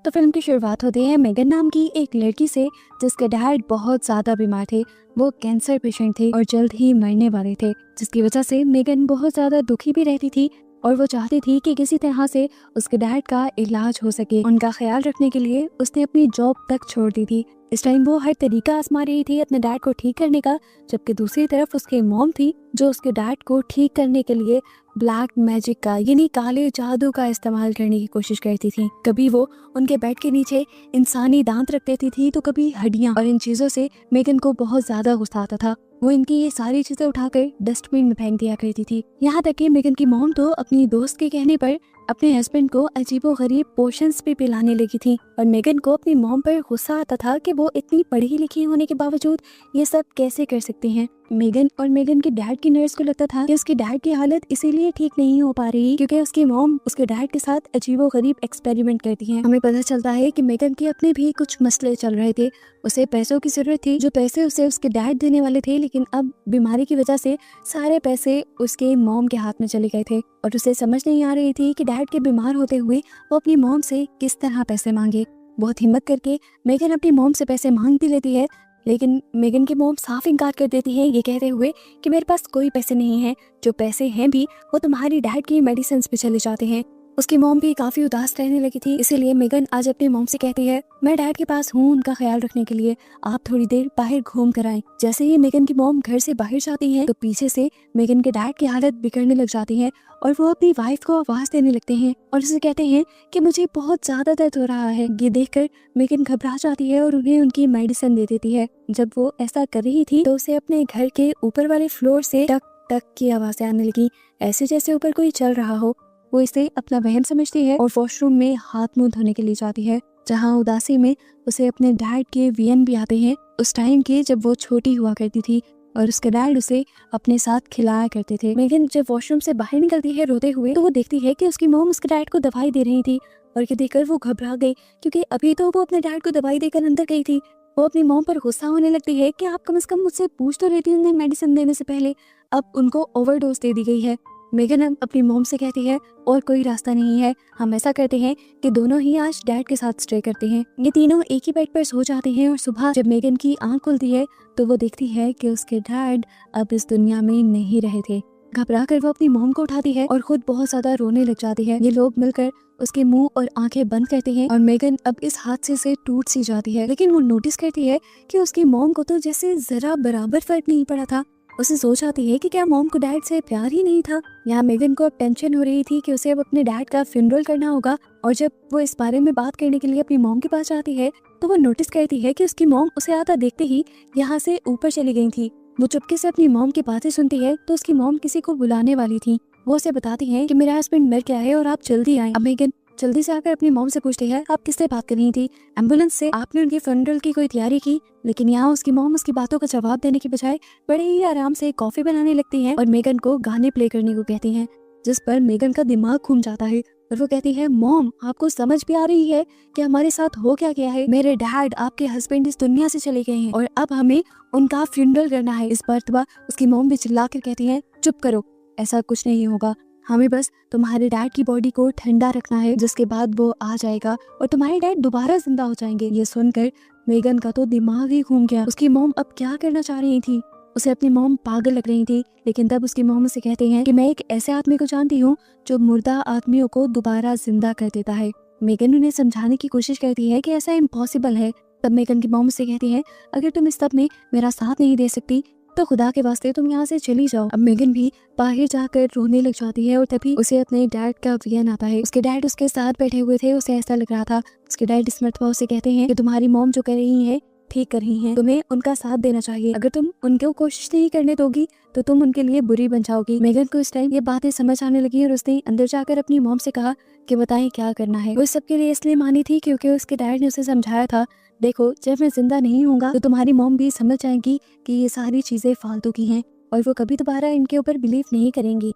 तो फिल्म की शुरुआत होती है मेगन नाम की एक लड़की से जिसके डैड बहुत ज़्यादा बीमार थे। वो कैंसर पेशेंट थे और जल्द ही मरने वाले थे, जिसकी वजह से मेगन बहुत ज़्यादा दुखी भी रहती थी और वो चाहती थी कि किसी तरह से उसके डैड का इलाज हो सके। उनका ख्याल रखने के लिए उसने अपनी जॉब तक छोड़ दी थी। इस टाइम वो हर तरीका आजमा रही थी अपने डैड को ठीक करने का, जबकि दूसरी तरफ उसकी मॉम थी जो उसके डैड को ठीक करने के लिए ब्लैक मैजिक का यानी काले जादू का इस्तेमाल करने की कोशिश करती थी। कभी वो उनके बेड के नीचे इंसानी दांत रख देती थी तो कभी हड्डियां, और इन चीजों से मेगन को बहुत ज्यादा गुस्सा आता था। वो इनकी ये सारी चीजें उठाकर डस्टबिन में फेंक दिया करती थी। यहाँ तक कि मेगन की मॉम तो अपनी दोस्त के कहने पर अपने हस्बैंड को अजीबोगरीब पोशंस भी पिलाने लगी थी, और मेगन को अपनी मॉम पर गुस्सा आता था कि वो इतनी पढ़ी लिखी होने के बावजूद ये सब कैसे कर सकती हैं। मेगन और मेगन के डैड की नर्स को लगता था कि उसके डैड की हालत इसीलिए ठीक नहीं हो पा रही क्योंकि उसकी मॉम उसके डैड के साथ अजीबोगरीब एक्सपेरिमेंट करती है। हमें पता चलता है कि मेगन के अपने भी कुछ मसले चल रहे थे। उसे पैसों की जरूरत थी, जो पैसे उसे उसके डैड देने वाले थे, लेकिन अब बीमारी की वजह से सारे पैसे उसके मॉम के हाथ में चले गए थे और उसे समझ नहीं आ रही थी कि डैड के बीमार होते हुए वो अपनी मॉम से किस तरह पैसे मांगे। बहुत हिम्मत करके मेगन अपनी मॉम से पैसे मांग भी लेती है, लेकिन मेगन की मॉम साफ इनकार कर देती है ये कहते हुए कि मेरे पास कोई पैसे नहीं हैं, जो पैसे हैं भी वो तुम्हारी डैड की मेडिसिन पे चले जाते हैं। उसकी मॉम भी काफी उदास रहने लगी थी, इसीलिए मेगन आज अपनी मॉम से कहती है मैं डैड के पास हूँ उनका ख्याल रखने के लिए, आप थोड़ी देर बाहर घूम कर आएं। जैसे ही मेगन की मॉम घर से बाहर जाती है तो पीछे से मेगन के डैड की हालत बिगड़ने लग जाती है और वो अपनी वाइफ को आवाज देने लगते हैं और उसे कहते हैं कि मुझे बहुत ज्यादा दर्द हो रहा है। ये देखकर मेगन घबरा जाती है और उन्हें उनकी मेडिसिन दे देती है। जब वो ऐसा कर रही थी तो उसे अपने घर के ऊपर वाले फ्लोर से टक टक की आवाजें आने लगी, ऐसे जैसे ऊपर कोई चल रहा हो। वो इसे अपना वहम समझती है और वॉशरूम में हाथ मुंह धोने के लिए जाती है, जहाँ उदासी में उसे अपने डैड के वीएन भी आते हैं, उस टाइम के जब वो छोटी हुआ करती थी और उसके डैड उसे अपने साथ खिलाया करते थे। मेगन जब वॉशरूम से बाहर निकलती है रोते हुए तो वो देखती है कि उसकी मॉम उसके डैड को दवाई दे रही थी, और ये देखकर वो घबरा गई क्योंकि अभी तो वो अपने डैड को दवाई देकर अंदर गई थी। वो अपनी मॉम पर गुस्सा होने लगती है कि आप कम से कम मुझसे पूछ तो लेती उन्हें मेडिसिन देने से पहले, अब उनको ओवरडोज दे दी गई है। मेगन अपनी मॉम से कहती है और कोई रास्ता नहीं है, हम ऐसा करते हैं कि दोनों ही आज डैड के साथ स्टे करते हैं। ये तीनों एक ही बेड पर सो जाते हैं और सुबह जब मेगन की आंख खुलती है तो वो देखती है कि उसके डैड अब इस दुनिया में नहीं रहे थे। घबरा कर वो अपनी मॉम को उठाती है और खुद बहुत ज्यादा रोने लग जाती है। ये लोग मिलकर उसके मुंह और आंखें बंद करते हैं और मेगन अब इस हादसे से टूट सी जाती है, लेकिन वो नोटिस करती है कि उसकी मॉम को तो जैसे जरा बराबर फर्क नहीं पड़ा था। उसे सोच आती है कि क्या मॉम को डैड से प्यार ही नहीं था। यहाँ मेगन को अब टेंशन हो रही थी कि उसे अब अपने डैड का फ्यूनरल करना होगा, और जब वो इस बारे में बात करने के लिए अपनी मॉम के पास जाती है तो वो नोटिस करती है कि उसकी मॉम उसे आता देखते ही यहाँ से ऊपर चली गई थी। वो चुपके से अपनी मॉम की बातें सुनती है तो उसकी मॉम किसी को बुलाने वाली थी। वो उसे बताती है कि मेरा हस्बैंड मर गया है और आप जल्दी आए। अब मेगन जल्दी से आकर अपनी मॉम से पूछती है आप किससे बात कर रही थी, एम्बुलेंस से? आपने उनके फ्यूनरल की कोई तैयारी की? लेकिन यहाँ उसकी मॉम उसकी बातों का जवाब देने के बजाय बड़े ही आराम से कॉफी बनाने लगती है और मेगन को गाने प्ले करने को कहती हैं, जिस पर मेगन का दिमाग घूम जाता है और वो कहती है मॉम आपको समझ भी आ रही है कि हमारे साथ हो क्या गया है? मेरे डैड आपके हस्बैंड इस दुनिया से चले गए हैं और अब हमें उनका फ्यूनरल करना है। इस पर उसकी मॉम भी चिल्ला कर कहती है चुप करो, ऐसा कुछ नहीं होगा, हमें बस तुम्हारे डैड की बॉडी को ठंडा रखना है, जिसके बाद वो आ जाएगा और तुम्हारे डैड दोबारा जिंदा हो जाएंगे। ये सुनकर मेगन का तो दिमाग ही घूम गया। उसकी मॉम अब क्या करना चाह रही थी? उसे अपनी मॉम पागल लग रही थी, लेकिन तब उसकी मॉम उसे कहती हैं कि मैं एक ऐसे आदमी को जानती हूँ जो मुर्दा आदमियों को दोबारा जिंदा कर देता है। मेगन उन्हें समझाने की कोशिश करती है कि ऐसा इम्पॉसिबल है। तब मेगन की मॉम से कहती है अगर तुम इस सब में मेरा साथ नहीं दे सकती तो खुदा के वास्ते तुम यहाँ से चली जाओ। अब मेगन भी बाहर जाकर रोने लग जाती है और तभी उसे अपने डैड का वीएन आता है। उसके डैड उसके साथ बैठे हुए थे, उसे ऐसा लग रहा था। उसके डैड इस मर्तबा उसे कहते हैं कि तुम्हारी मॉम जो कर रही है ठीक कर रही हैं, तुम्हें उनका साथ देना चाहिए। अगर तुम उनको कोशिश नहीं करने दोगी तो तुम उनके लिए बुरी बन जाओगी। मेगन को इस टाइम ये बातें समझ आने लगी और उसने अंदर जाकर अपनी मॉम से कहा कि बताएं क्या करना है। वो सबके लिए इसलिए मानी थी क्योंकि उसके डैड ने उसे समझाया था देखो जब मैं जिंदा नहीं होऊंगा तो तुम्हारी मॉम भी समझ जाएगी कि ये सारी चीजें फालतू की हैं और वो कभी दोबारा इनके ऊपर बिलीव नहीं करेंगी।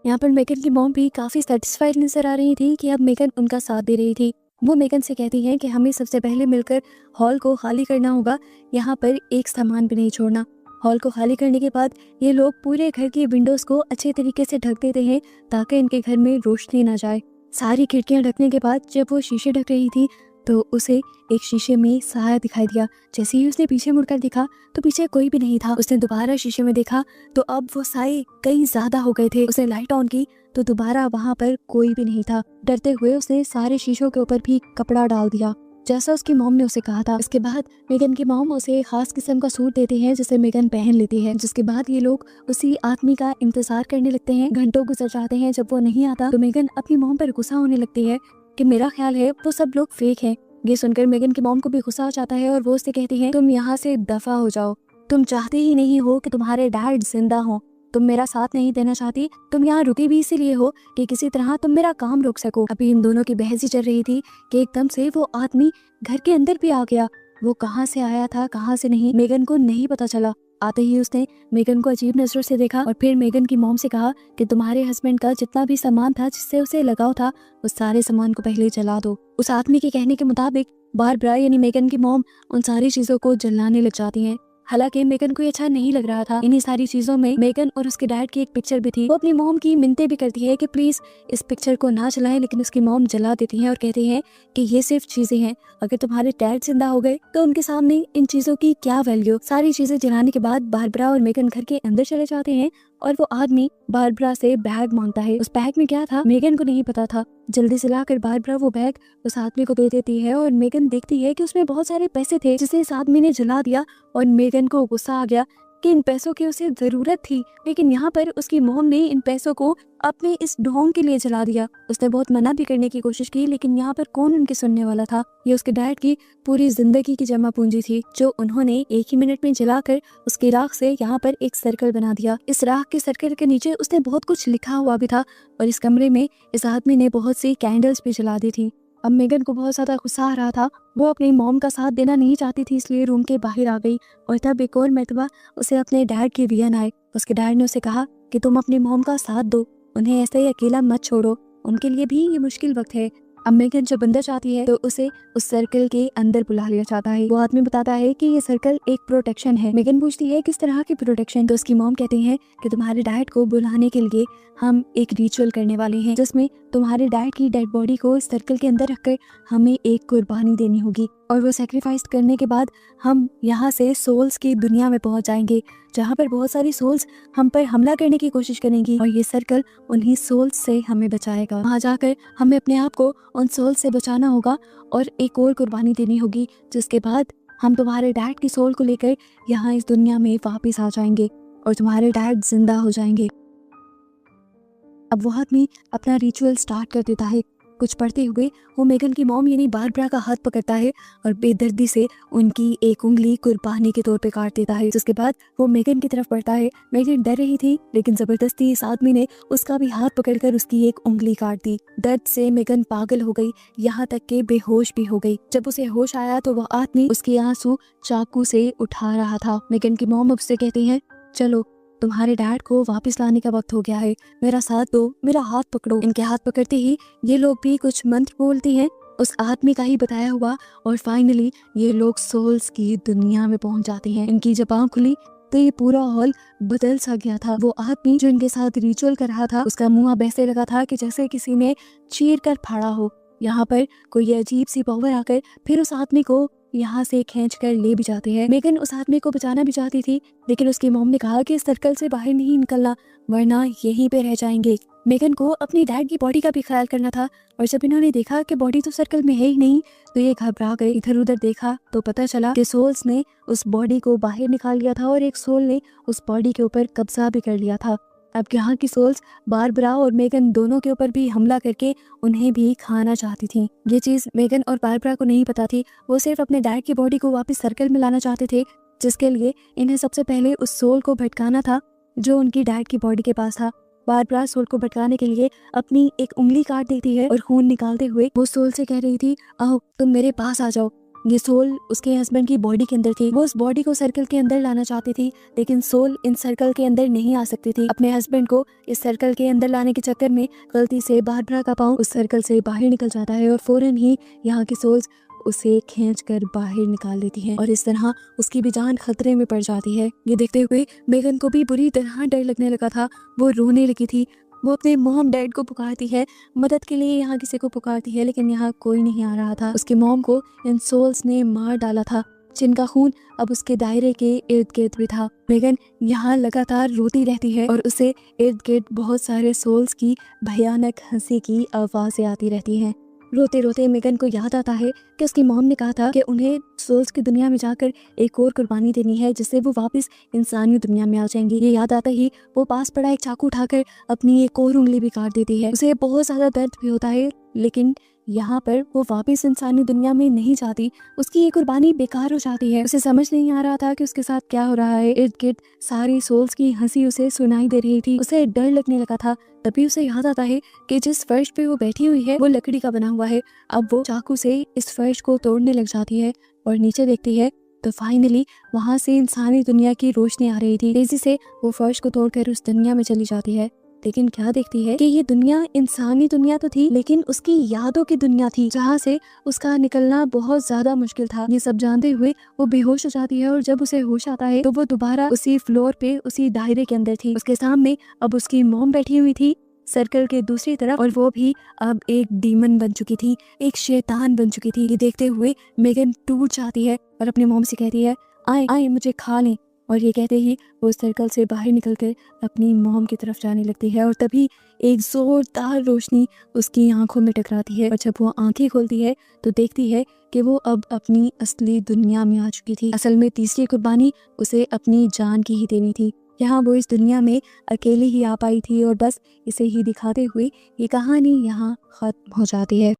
यहाँ पर मेगन की मॉम भी काफी सेटिस्फाइड नजर आ रही थी कि अब मेगन उनका साथ दे रही थी। वो मेगन से कहती है कि हमें सबसे पहले मिलकर हॉल को खाली करना होगा, यहाँ पर एक सामान भी नहीं छोड़ना। हॉल को खाली करने के बाद ये लोग पूरे घर की विंडोज को अच्छे तरीके से ढक देते हैं ताकि इनके घर में रोशनी ना जाए। सारी खिड़कियां ढकने के बाद जब वो शीशे ढक रही थी तो उसे एक शीशे में साया दिखाई दिया। जैसे ही उसने पीछे मुड़कर देखा तो पीछे कोई भी नहीं था। उसने दोबारा शीशे में देखा तो अब वो साए कई ज्यादा हो गए थे। उसने लाइट ऑन की तो दोबारा वहां पर कोई भी नहीं था। डरते हुए उसने सारे शीशों के ऊपर भी कपड़ा डाल दिया जैसा उसकी मॉम ने उसे कहा था। इसके बाद मेगन की मॉम उसे एक खास किस्म का सूट देती है जिसे मेगन पहन लेती है। जिसके बाद ये लोग उसी आदमी का इंतजार करने लगते हैं। घंटों गुजर जाते हैं। जब वो नहीं आता तो मेगन अपनी मॉम पर गुस्सा होने लगती है कि मेरा ख्याल है वो सब लोग फेक हैं। ये सुनकर मेगन की मॉम को भी गुस्सा आ जाता है और वो उससे कहती है तुम यहाँ से दफा हो जाओ। तुम चाहते ही नहीं हो कि तुम्हारे डैड जिंदा हो। तुम मेरा साथ नहीं देना चाहती। तुम यहाँ रुकी भी इसीलिए हो कि किसी तरह तुम मेरा काम रोक सको। अभी इन दोनों की बहस ही चल रही थी कि एकदम से वो आदमी घर के अंदर भी आ गया। वो कहाँ से आया था कहाँ से नहीं मेगन को नहीं पता चला। आते ही उसने मेगन को अजीब नजरों से देखा और फिर मेगन की मॉम से कहा कि तुम्हारे हस्बैंड का जितना भी सामान था जिससे उसे लगाव था उस सारे सामान को पहले जला दो। उस आदमी के कहने के मुताबिक बारबरा यानी मेगन की मॉम उन सारी चीजों को जलाने लग जाती हैं। हालांकि मेगन को ये अच्छा नहीं लग रहा था। इन्हीं सारी चीजों में मेगन और उसके डैड की एक पिक्चर भी थी। वो अपनी मॉम की मिन्नतें भी करती है कि प्लीज इस पिक्चर को ना जलाएं, लेकिन उसकी मॉम जला देती है और कहती है कि ये सिर्फ चीजें हैं। अगर तुम्हारे डैड जिंदा हो गए तो उनके सामने इन चीजों की क्या वैल्यू। सारी चीजें जलाने के बाद बारबरा और मेगन घर के अंदर चले जाते हैं और वो आदमी बारबरा से बैग मांगता है। उस बैग में क्या था मेगन को नहीं पता था। जल्दी से लाकर बारबरा वो बैग उस आदमी को दे देती है और मेगन देखती है कि उसमें बहुत सारे पैसे थे जिसे इस आदमी ने जला दिया। और मेगन को गुस्सा आ गया कि इन पैसों की उसे जरूरत थी, लेकिन यहाँ पर उसकी मोम ने इन पैसों को अपने इस ढोंग के लिए जला दिया। उसने बहुत मना भी करने की कोशिश की, लेकिन यहाँ पर कौन उनकी सुनने वाला था। ये उसके डैड की पूरी जिंदगी की जमा पूंजी थी जो उन्होंने एक ही मिनट में जलाकर उसकी राख से यहाँ पर एक सर्कल बना दिया। इस राख के सर्कल के नीचे उसने बहुत कुछ लिखा हुआ भी था और इस कमरे में इस आदमी ने बहुत सी कैंडल्स भी जला दी थी। अब मेगन को बहुत ज्यादा गुस्सा आ रहा था। वो अपनी मॉम का साथ देना नहीं चाहती थी, इसलिए रूम के बाहर आ गई और तब एक और मर्तबा उसे अपने डैड की विजन आए। उसके डैड ने उसे कहा कि तुम अपनी मॉम का साथ दो, उन्हें ऐसे ही अकेला मत छोड़ो, उनके लिए भी ये मुश्किल वक्त है। अब मेगन जब अंदर जाती है तो उसे उस सर्कल के अंदर बुला लिया जाता है। वो आदमी बताता है कि ये सर्कल एक प्रोटेक्शन है। मेगन पूछती है किस तरह की प्रोटेक्शन, तो उसकी मॉम कहती है कि तुम्हारे डैड को बुलाने के लिए हम एक रिचुअल करने वाले हैं जिसमें तुम्हारे डैड की डेड बॉडी को इस सर्कल के अंदर रखकर हमें एक कुर्बानी देनी होगी और वो सेक्रीफाइस करने के बाद हम यहाँ से सोल्स की दुनिया में पहुंच जाएंगे जहाँ पर बहुत सारी सोल्स हम पर हमला करने की कोशिश करेंगी और ये सर्कल उन्हीं सोल्स से हमें बचाएगा। वहाँ जाकर हमें अपने आप को उन सोल्स से बचाना होगा और एक और कुर्बानी देनी होगी, जिसके बाद हम तुम्हारे डैड की सोल को लेकर यहाँ इस दुनिया में वापस आ जाएंगे और तुम्हारे डैड जिंदा हो जाएंगे। अब वो आदमी अपना रिचुअल स्टार्ट कर देता है। कुछ पढ़ते हुए वो मेगन की मॉम यानी बारबरा का हाथ पकड़ता है और बेदर्दी से उनकी एक उंगली कुर्बानी के तौर पे काट देता है। जिसके बाद वो मेगन की तरफ बढ़ता है। मेगन डर रही थी, लेकिन जबरदस्ती इस आदमी ने उसका भी हाथ पकड़कर उसकी एक उंगली काट दी। दर्द से मेगन पागल हो गई, यहाँ तक के बेहोश भी हो गई। जब उसे होश आया तो वो आदमी उसके आंसू चाकू से उठा रहा था। मेगन की मॉम उससे कहती है चलो तुम्हारे डैड को वापस लाने का वक्त हो गया है, मेरा साथ दो, मेरा हाथ पकड़ो। इनके हाथ पकड़ते ही ये लोग भी कुछ मंत्र बोलती हैं उस आदमी का ही बताया हुआ और फाइनली ये लोग सोल्स की दुनिया में पहुंच जाते हैं। इनकी जब आँख खुली तो ये पूरा हॉल बदल सा गया था। वो आदमी जो इनके साथ रिचुअल कर रहा था उसका मुंह अब ऐसे लगा था कि जैसे किसी ने चीर कर फाड़ा हो। यहाँ पर कोई अजीब सी पावर आकर फिर उस आदमी को यहाँ से खींच कर ले भी जाते हैं। मेगन उस आदमी को बचाना भी चाहती थी, लेकिन उसकी मॉम ने कहा कि इस सर्कल से बाहर नहीं निकलना वरना यहीं पे रह जाएंगे। मेगन को अपनी डैड की बॉडी का भी ख्याल करना था और जब इन्होंने देखा कि बॉडी तो सर्कल में है ही नहीं तो ये घबरा गए। इधर उधर देखा तो पता चला कि सोल्स ने उस बॉडी को बाहर निकाल लिया था और एक सोल ने उस बॉडी के ऊपर कब्जा भी कर लिया था। अब यहाँ की सोल्स बारबरा और मेगन दोनों के ऊपर भी हमला करके उन्हें भी खाना चाहती थी। ये चीज मेगन और बारबरा को नहीं पता थी। वो सिर्फ अपने डैड की बॉडी को वापस सर्कल में लाना चाहते थे, जिसके लिए इन्हें सबसे पहले उस सोल को भटकाना था जो उनकी डैड की बॉडी के पास था। बारबरा सोल को भटकाने के लिए अपनी एक उंगली काट देती है और खून निकालते हुए वो सोल से कह रही थी आओ तुम मेरे पास आ जाओ। ये सोल उसके हस्बैंड की बॉडी के अंदर थी। वो उस बॉडी को सर्कल के अंदर लाना चाहती थी, लेकिन सोल इन सर्कल के अंदर नहीं आ सकती थी। अपने हस्बैंड को इस सर्कल के अंदर लाने के चक्कर में गलती से बारबरा का पाँव उस सर्कल से बाहर निकल जाता है और फौरन ही यहाँ की सोल्स उसे खींचकर बाहर निकाल देती हैं और इस तरह उसकी भी जान खतरे में पड़ जाती है। ये देखते हुए मेगन को भी बुरी तरह डर लगने लगा था। वो रोने लगी थी वो अपने मॉम डैड को पुकारती है, मदद के लिए यहाँ किसी को पुकारती है, लेकिन यहाँ कोई नहीं आ रहा था। उसकी मॉम को इन सोल्स ने मार डाला था, जिनका खून अब उसके दायरे के इर्द गिर्द भी था। मेगन यहाँ लगातार रोती रहती है और उसे इर्द गिर्द बहुत सारे सोल्स की भयानक हंसी की आवाज़ें आती रहती हैं। रोते रोते मेगन को याद आता है कि उसकी मॉम ने कहा था कि उन्हें सोल्स की दुनिया में जाकर एक और कुर्बानी देनी है, जिससे वो वापस इंसानी दुनिया में आ जाएंगी। ये याद आता ही वो पास पड़ा एक चाकू उठाकर अपनी एक और उंगली भी काट देती है। उसे बहुत ज़्यादा दर्द भी होता है, लेकिन यहाँ पर वो वापस इंसानी दुनिया में नहीं जाती। उसकी ये कुर्बानी बेकार हो जाती है। उसे समझ नहीं आ रहा था कि उसके साथ क्या हो रहा है। इर्द गिर्द सारी सोल्स की हंसी उसे सुनाई दे रही थी। उसे डर लगने लगा था। तभी उसे याद आता है कि जिस फर्श पे वो बैठी हुई है वो लकड़ी का बना हुआ है। अब वो चाकू से इस फर्श को तोड़ने लग जाती है और नीचे देखती है तो फाइनली वहाँ से इंसानी दुनिया की रोशनी आ रही थी। तेजी से वो फर्श को तोड़कर उस दुनिया में चली जाती है, लेकिन क्या देखती है कि ये दुनिया इंसानी दुनिया तो थी, लेकिन उसकी यादों की दुनिया थी, जहाँ से उसका निकलना बहुत ज्यादा मुश्किल था। ये सब जानते हुए वो बेहोश हो जाती है और जब उसे होश आता है तो वो दोबारा उसी फ्लोर पे उसी दायरे के अंदर थी। उसके सामने अब उसकी मॉम बैठी हुई थी सर्कल के दूसरी तरफ, और वो भी अब एक डीमन बन चुकी थी, एक शैतान बन चुकी थी। ये देखते हुए मेगन टूट जाती है और अपनी मॉम से कहती है, आए आए मुझे खा लें। और ये कहते ही वो सर्कल से बाहर निकलकर अपनी मॉम की तरफ जाने लगती है और तभी एक जोरदार रोशनी उसकी आंखों में टकराती है और जब वो आंखें खोलती है तो देखती है कि वो अब अपनी असली दुनिया में आ चुकी थी। असल में तीसरी कुर्बानी उसे अपनी जान की ही देनी थी। यहाँ वो इस दुनिया में अकेली ही आ पाई थी और बस इसे ही दिखाते हुए ये कहानी यहाँ खत्म हो जाती है।